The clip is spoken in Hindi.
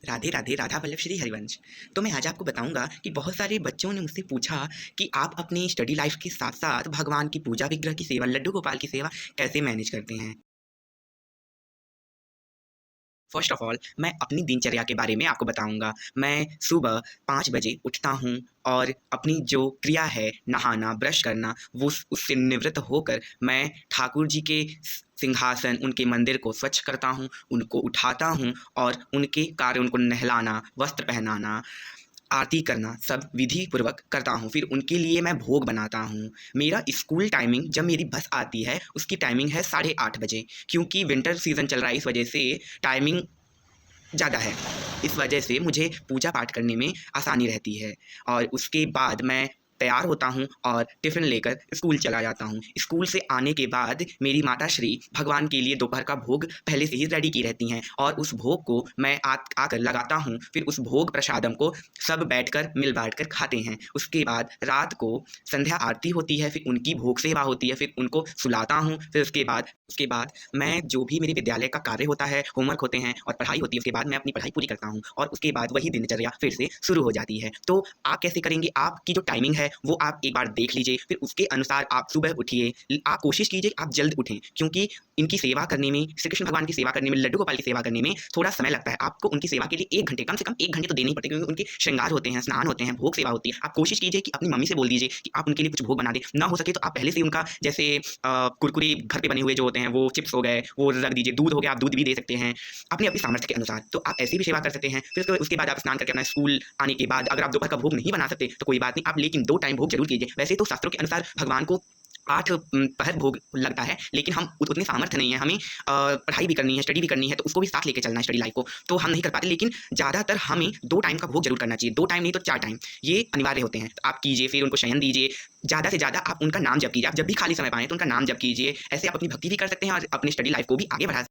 राधे राधे, राधा वल्लभ श्री हरिवंश। तो मैं आज आपको बताऊँगा कि बहुत सारे बच्चों ने मुझसे पूछा कि आप अपनी स्टडी लाइफ़ के साथ-साथ भगवान की पूजा, विग्रह की सेवा, लड्डू गोपाल की सेवा कैसे मैनेज करते हैं? फ़र्स्ट ऑफ़ ऑल मैं अपनी दिनचर्या के बारे में आपको बताऊँगा। मैं सुबह 5 बजे उठता हूँ और अपनी जो क्रिया है नहाना, ब्रश करना, वो उससे निवृत्त होकर मैं ठाकुर जी के सिंहासन, उनके मंदिर को स्वच्छ करता हूँ, उनको उठाता हूँ और उनके कार्य उनको नहलाना, वस्त्र पहनाना, आरती करना सब विधि पूर्वक करता हूँ। फिर उनके लिए मैं भोग बनाता हूँ। मेरा स्कूल टाइमिंग जब मेरी बस आती है उसकी टाइमिंग है 8:30 बजे, क्योंकि विंटर सीज़न चल रहा है, इस वजह से टाइमिंग ज़्यादा है। इस वजह से मुझे पूजा पाठ करने में आसानी रहती है और उसके बाद मैं तैयार होता हूँ और टिफ़िन लेकर स्कूल चला जाता हूँ। स्कूल से आने के बाद मेरी माताश्री भगवान के लिए दोपहर का भोग पहले से ही रेडी की रहती हैं और उस भोग को मैं आकर लगाता हूँ। फिर उस भोग प्रसादम को सब बैठकर मिल-बाँट कर खाते हैं। उसके बाद रात को संध्या आरती होती है, फिर उनकी भोग सेवा होती है, फिर उनको सुलाता हूँ। फिर उसके बाद मैं जो भी मेरे विद्यालय का कार्य होता है, होमवर्क होते हैं और पढ़ाई होती है, उसके बाद मैं अपनी पढ़ाई पूरी करता हूँ और उसके बाद वही दिनचर्या फिर से शुरू हो जाती है। तो आप कैसे करेंगे? आपकी जो टाइमिंग है, वो आप एक बार देख लीजिए, फिर उसके अनुसार आप सुबह उठिए। आप कोशिश कीजिए कि आप जल्द उठें, क्योंकि इनकी सेवा करने में, श्री कृष्ण भगवान की सेवा करने में, लड्डू गोपाल की सेवा करने में थोड़ा समय लगता है। आपको उनकी सेवा के लिए 1 घंटे, कम से कम 1 घंटे तो देने ही पड़ते हैं, क्योंकि उनके श्रृंगार होते हैं, स्नान होते हैं, भोग सेवा होती है। आप कोशिश कीजिए कि अपनी मम्मी से बोल दीजिए कि आप उनके लिए कुछ भोग बना दें। ना हो सके तो आप पहले से ही उनका जैसे कुरकुरे घर पे बने हुए जो होते हैं, वो चिप्स हो गए, वो रख दीजिए। दूध हो गया, आप दूध भी दे सकते हैं, अपनी-अपनी सामर्थ्य के अनुसार। तो आप ऐसी भी सेवा कर सकते हैं। फिर उसके बाद आप स्नान करके अपना स्कूल आने के बाद अगर आप दोपहर का भोग नहीं बना सकते, तो कोई बात नहीं, आप लेकिन 2 टाइम भोग ज़रूर कीजिए। वैसे तो शास्त्रों के अनुसार भगवान को 8 पहर भोग लगता है, लेकिन हम उतने सामर्थ्य नहीं है, हमें पढ़ाई भी करनी है, स्टडी भी करनी है, तो उसको भी साथ लेके चलना है स्टडी लाइफ़ को, तो हम नहीं कर पाते। लेकिन ज़्यादातर हमें 2 टाइम का भोग ज़रूर करना चाहिए, 2 टाइम नहीं तो 4 टाइम, ये अनिवार्य होते हैं। तो आप कीजिए, फिर उनको शयन दीजिए, ज़्यादा से ज़्यादा आप उनका नाम जप कीजिए, आप जब भी खाली समय पाएँ तो उनका नाम जप कीजिए। ऐसे आप अपनी भक्ति भी कर सकते हैं और अपनी स्टडी लाइफ़ को भी आगे बढ़ा